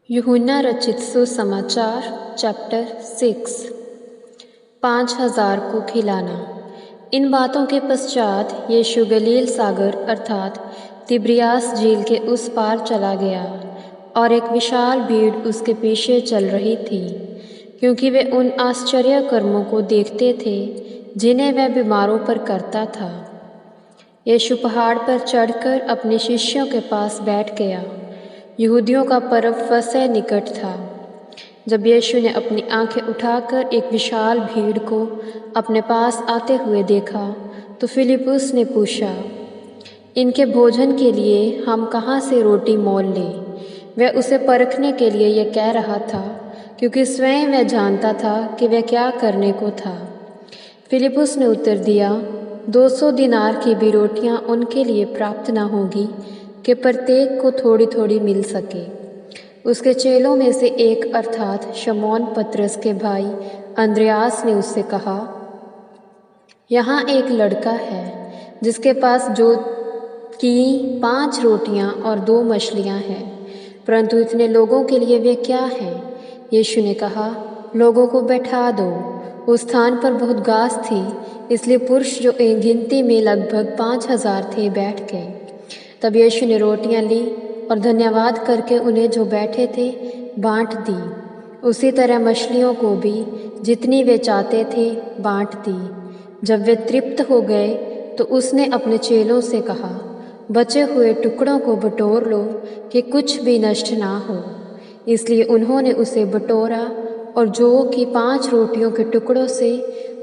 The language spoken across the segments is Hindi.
यूहन्ना रचित सुसमाचार चैप्टर 6। 5,000 को खिलाना। इन बातों के पश्चात यीशु गलील सागर अर्थात तिब्रियास झील के उस पार चला गया और एक विशाल भीड़ उसके पीछे चल रही थी, क्योंकि वे उन आश्चर्य कर्मों को देखते थे जिन्हें वह बीमारों पर करता था। यीशु पहाड़ पर चढ़कर अपने शिष्यों के पास बैठ गया। यहूदियों का पर्व फसह निकट था। जब यीशु ने अपनी आंखें उठाकर एक विशाल भीड़ को अपने पास आते हुए देखा तो फिलिप्पुस ने पूछा, इनके भोजन के लिए हम कहाँ से रोटी मोल लें? वह उसे परखने के लिए यह कह रहा था, क्योंकि स्वयं वह जानता था कि वह क्या करने को था। फिलिप्पुस ने उत्तर दिया, 200 दिनार की भी रोटियां उनके लिए प्राप्त न होगी कि प्रत्येक को थोड़ी थोड़ी मिल सके। उसके चेलों में से एक अर्थात शमौन पतरस के भाई अंद्रयास ने उससे कहा, यहाँ एक लड़का है जिसके पास जो कि 5 रोटियां और 2 मछलियां हैं, परंतु इतने लोगों के लिए वे क्या हैं? यीशु ने कहा, लोगों को बैठा दो। उस स्थान पर बहुत घास थी, इसलिए पुरुष जो एक गिनती में लगभग 5,000 थे बैठ गए। तब यीशु ने रोटियां ली और धन्यवाद करके उन्हें जो बैठे थे बांट दी। उसी तरह मछलियों को भी जितनी वे चाहते थे बांट दी। जब वे तृप्त हो गए तो उसने अपने चेलों से कहा, बचे हुए टुकड़ों को बटोर लो कि कुछ भी नष्ट ना हो। इसलिए उन्होंने उसे बटोरा और जो कि 5 रोटियों के टुकड़ों से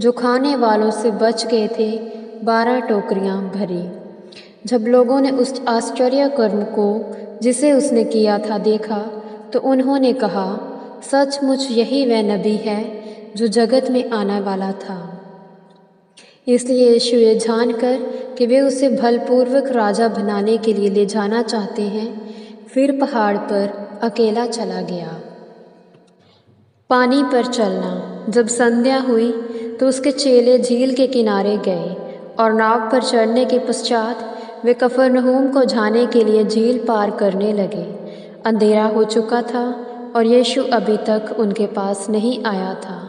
जो खाने वालों से बच गए थे 12 टोकरियां भरी। जब लोगों ने उस आश्चर्य कर्म को जिसे उसने किया था देखा तो उन्होंने कहा, सचमुच यही वह नबी है जो जगत में आने वाला था। इसलिए यीशु ये जानकर कि वे उसे बलपूर्वक राजा बनाने के लिए ले जाना चाहते हैं, फिर पहाड़ पर अकेला चला गया। पानी पर चलना। जब संध्या हुई तो उसके चेले झील के किनारे गए और नाव पर चढ़ने के पश्चात वे कफरनहूम को जाने के लिए झील पार करने लगे। अंधेरा हो चुका था और यीशु अभी तक उनके पास नहीं आया था।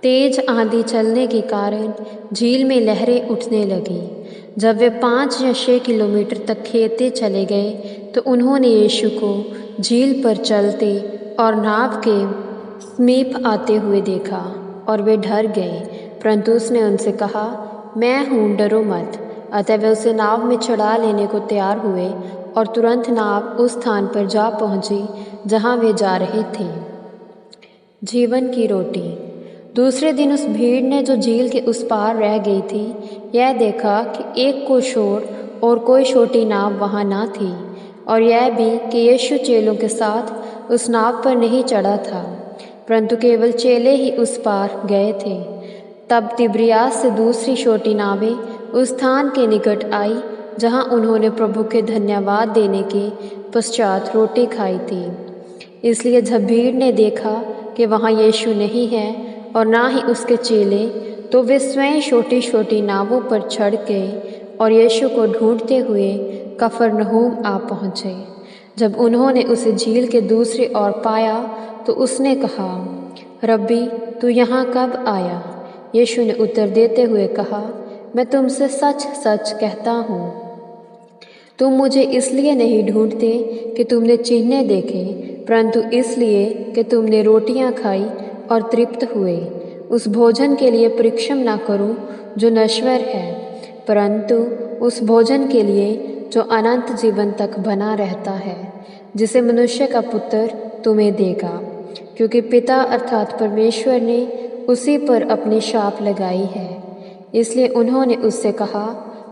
तेज आंधी चलने के कारण झील में लहरें उठने लगीं। जब वे 5 या 6 किलोमीटर तक खेते चले गए तो उन्होंने यीशु को झील पर चलते और नाव के समीप आते हुए देखा और वे डर गए, परंतु उसने उनसे कहा, मैं हूँ, डरो मत। अतः वे उसे नाव में चढ़ा लेने को तैयार हुए और तुरंत नाव उस स्थान पर जा पहुंची जहां वे जा रहे थे। जीवन की रोटी। दूसरे दिन उस भीड़ ने जो झील के उस पार रह गई थी यह देखा कि एक को छोड़ और कोई छोटी नाव वहां ना थी, और यह भी कि यीशु चेलों के साथ उस नाव पर नहीं चढ़ा था, परंतु केवल चेले ही उस पार गए थे। तब तिब्रियास से दूसरी छोटी नावें उस स्थान के निकट आई जहां उन्होंने प्रभु के धन्यवाद देने के पश्चात रोटी खाई थी। इसलिए जब भीड़ ने देखा कि वहां यीशु नहीं है और ना ही उसके चेले, तो वे स्वयं छोटी छोटी नावों पर चढ़ गए और यीशु को ढूंढते हुए कफरनहूम आ पहुँचे। जब उन्होंने उसे झील के दूसरी ओर पाया तो उसने कहा, रब्बी, तू यहाँ कब आया? यीशु ने उत्तर देते हुए कहा, मैं तुमसे सच सच कहता हूँ, तुम मुझे इसलिए नहीं ढूंढते कि तुमने चिन्ह देखे, परंतु इसलिए कि तुमने रोटियां खाई और तृप्त हुए। उस भोजन के लिए परिश्रम न करो जो नश्वर है, परंतु उस भोजन के लिए जो अनंत जीवन तक बना रहता है, जिसे मनुष्य का पुत्र तुम्हें देगा। क्योंकि पिता अर्थात परमेश्वर ने उसी पर अपनी शाप लगाई है। इसलिए उन्होंने उससे कहा,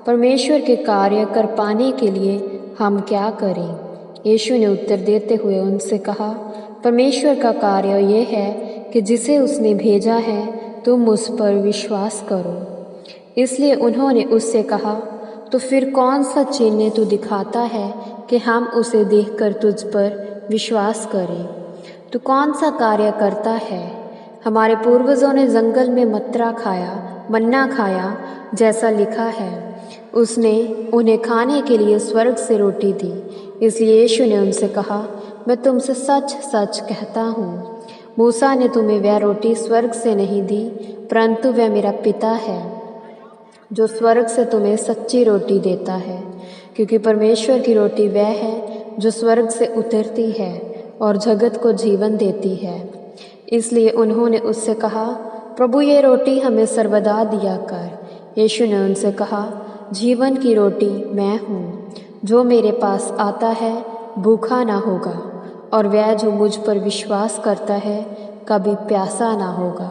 परमेश्वर के कार्य कर पाने के लिए हम क्या करें? यीशु ने उत्तर देते हुए उनसे कहा, परमेश्वर का कार्य यह है कि जिसे उसने भेजा है तुम उस पर विश्वास करो। इसलिए उन्होंने उससे कहा, तो फिर कौन सा चिन्ह तू दिखाता है कि हम उसे देखकर तुझ पर विश्वास करें? तू कौन सा कार्य करता है? हमारे पूर्वजों ने जंगल में मन्ना खाया, जैसा लिखा है, उसने उन्हें खाने के लिए स्वर्ग से रोटी दी। इसलिए यीशु ने उनसे कहा, मैं तुमसे सच सच कहता हूँ, मूसा ने तुम्हें वह रोटी स्वर्ग से नहीं दी, परंतु वह मेरा पिता है जो स्वर्ग से तुम्हें सच्ची रोटी देता है। क्योंकि परमेश्वर की रोटी वह है जो स्वर्ग से उतरती है और जगत को जीवन देती है। इसलिए उन्होंने उससे कहा, प्रभु, ये रोटी हमें सर्वदा दिया कर। यीशु ने उनसे कहा, जीवन की रोटी मैं हूँ। जो मेरे पास आता है भूखा ना होगा, और वह जो मुझ पर विश्वास करता है कभी प्यासा ना होगा।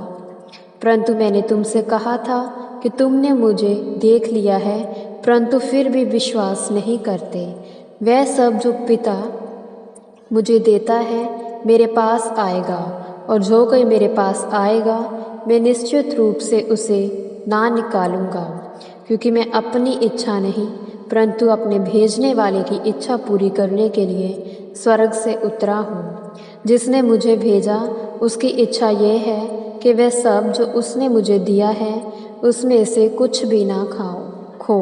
परंतु मैंने तुमसे कहा था कि तुमने मुझे देख लिया है, परंतु फिर भी विश्वास नहीं करते। वह सब जो पिता मुझे देता है मेरे पास आएगा, और जो कोई मेरे पास आएगा मैं निश्चित रूप से उसे ना निकालूंगा। क्योंकि मैं अपनी इच्छा नहीं परंतु अपने भेजने वाले की इच्छा पूरी करने के लिए स्वर्ग से उतरा हूँ। जिसने मुझे भेजा उसकी इच्छा ये है कि वह सब जो उसने मुझे दिया है उसमें से कुछ भी ना खो,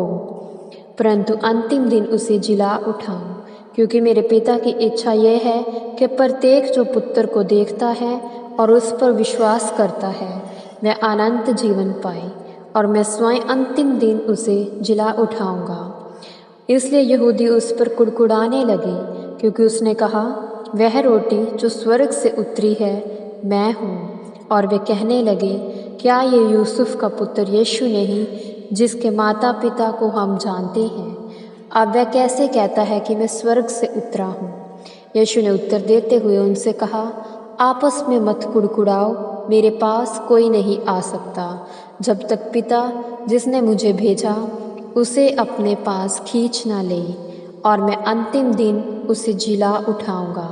परंतु अंतिम दिन उसे जिला उठाऊं। क्योंकि मेरे पिता की इच्छा यह है कि प्रत्येक जो पुत्र को देखता है और उस पर विश्वास करता है वह अनंत जीवन पाए, और मैं स्वयं अंतिम दिन उसे जिला उठाऊंगा। इसलिए यहूदी उस पर कुड़कुड़ाने लगे, क्योंकि उसने कहा, वह रोटी जो स्वर्ग से उतरी है मैं हूँ। और वे कहने लगे, क्या ये यूसुफ का पुत्र यीशु नहीं, जिसके माता पिता को हम जानते हैं? अब वह कैसे कहता है कि मैं स्वर्ग से उतरा हूँ? यीशु ने उत्तर देते हुए उनसे कहा, आपस में मत कुड़कुड़ाओ। मेरे पास कोई नहीं आ सकता जब तक पिता जिसने मुझे भेजा उसे अपने पास खींच ना ले, और मैं अंतिम दिन उसे जिला उठाऊंगा।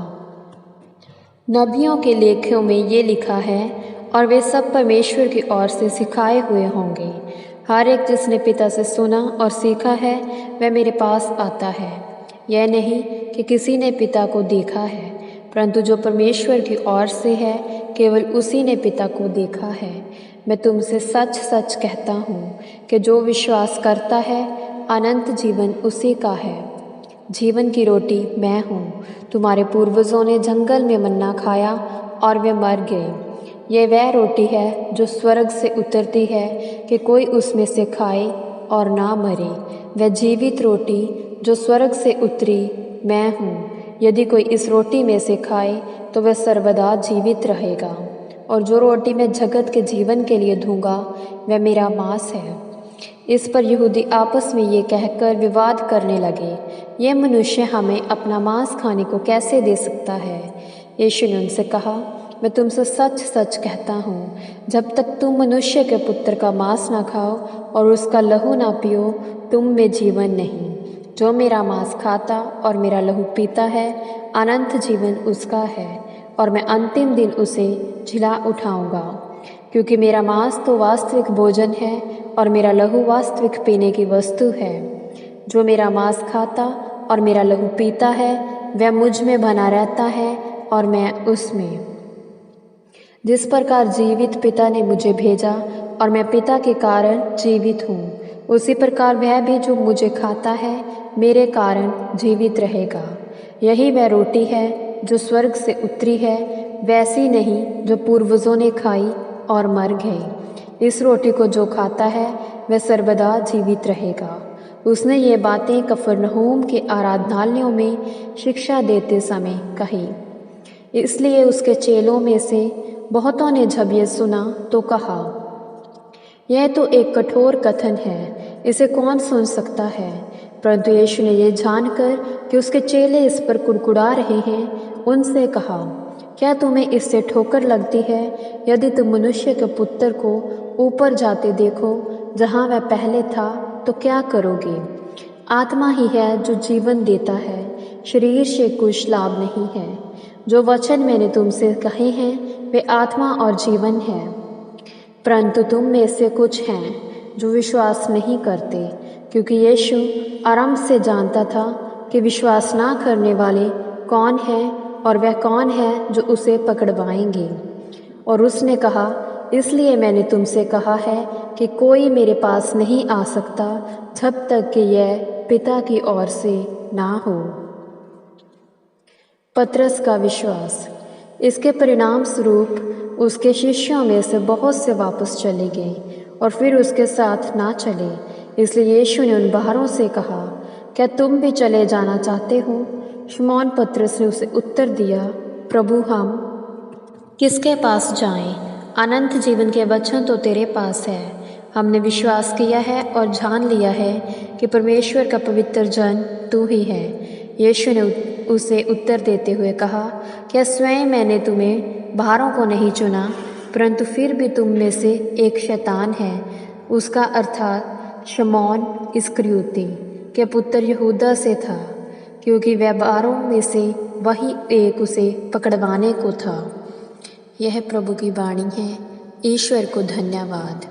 नबियों के लेखों में ये लिखा है, और वे सब परमेश्वर की ओर से सिखाए हुए होंगे। हर एक जिसने पिता से सुना और सीखा है वह मेरे पास आता है। यह नहीं कि किसी ने पिता को देखा है, परंतु जो परमेश्वर की ओर से है केवल उसी ने पिता को देखा है। मैं तुमसे सच सच कहता हूँ कि जो विश्वास करता है अनंत जीवन उसी का है। जीवन की रोटी मैं हूँ। तुम्हारे पूर्वजों ने जंगल में मन्ना खाया और वे मर गए। यह वह रोटी है जो स्वर्ग से उतरती है कि कोई उसमें से खाए और ना मरे। वह जीवित रोटी जो स्वर्ग से उतरी मैं हूँ। यदि कोई इस रोटी में से खाए तो वह सर्वदा जीवित रहेगा, और जो रोटी मैं जगत के जीवन के लिए दूंगा वह मेरा मांस है। इस पर यहूदी आपस में ये कहकर विवाद करने लगे, यह मनुष्य हमें अपना मांस खाने को कैसे दे सकता है? यीशु ने उनसे कहा, मैं तुमसे सच सच कहता हूँ, जब तक तुम मनुष्य के पुत्र का मांस ना खाओ और उसका लहू ना पियो तुम में जीवन नहीं। जो मेरा मांस खाता और मेरा लहू पीता है अनंत जीवन उसका है, और मैं अंतिम दिन उसे जिला उठाऊंगा। क्योंकि मेरा मांस तो वास्तविक भोजन है और मेरा लहू वास्तविक पीने की वस्तु है। जो मेरा मांस खाता और मेरा लहू पीता है वह मुझ में बना रहता है और मैं उसमें। जिस प्रकार जीवित पिता ने मुझे भेजा और मैं पिता के कारण जीवित हूँ, उसी प्रकार वह भी जो मुझे खाता है मेरे कारण जीवित रहेगा। यही वह रोटी है जो स्वर्ग से उतरी है, वैसी नहीं जो पूर्वजों ने खाई और मर गए। इस रोटी को जो खाता है वह सर्वदा जीवित रहेगा। उसने ये बातें कफरनहूम के आराधनालयों में शिक्षा देते समय कही। इसलिए उसके चेलों में से बहुतों ने जब यह सुना तो कहा, यह तो एक कठोर कथन है, इसे कौन सुन सकता है? परंतु यीशु ने यह जानकर कि उसके चेले इस पर कुड़कुड़ा रहे हैं उनसे कहा, क्या तुम्हें इससे ठोकर लगती है? यदि तुम मनुष्य के पुत्र को ऊपर जाते देखो जहाँ वह पहले था तो क्या करोगे? आत्मा ही है जो जीवन देता है, शरीर से कुछ लाभ नहीं है। जो वचन मैंने तुमसे कहे हैं वे आत्मा और जीवन है, परंतु तुम में से कुछ हैं जो विश्वास नहीं करते। क्योंकि यीशु आरंभ से जानता था कि विश्वास ना करने वाले कौन हैं और वह कौन है जो उसे पकड़वाएंगे। और उसने कहा, इसलिए मैंने तुमसे कहा है कि कोई मेरे पास नहीं आ सकता जब तक कि यह पिता की ओर से ना हो। पतरस का विश्वास। इसके परिणाम स्वरूप उसके शिष्यों में से बहुत से वापस चले गए और फिर उसके साथ ना चले। इसलिए यीशु ने उन बाहरों से कहा, क्या तुम भी चले जाना चाहते हो? शमौन पतरस ने उसे उत्तर दिया, प्रभु, हम किसके पास जाएं? अनंत जीवन के वचन तो तेरे पास है। हमने विश्वास किया है और जान लिया है कि परमेश्वर का पवित्र जन तू ही है। यीशु ने उसे उत्तर देते हुए कहा, क्या स्वयं मैंने तुम्हें बाहरों को नहीं चुना, परंतु फिर भी तुम में से एक शैतान है, उसका अर्थात शमौन इस्करियोती के पुत्र यहूदा से था, क्योंकि वह बारहों में से वही एक उसे पकड़वाने को था। यह प्रभु की वाणी है। ईश्वर को धन्यवाद।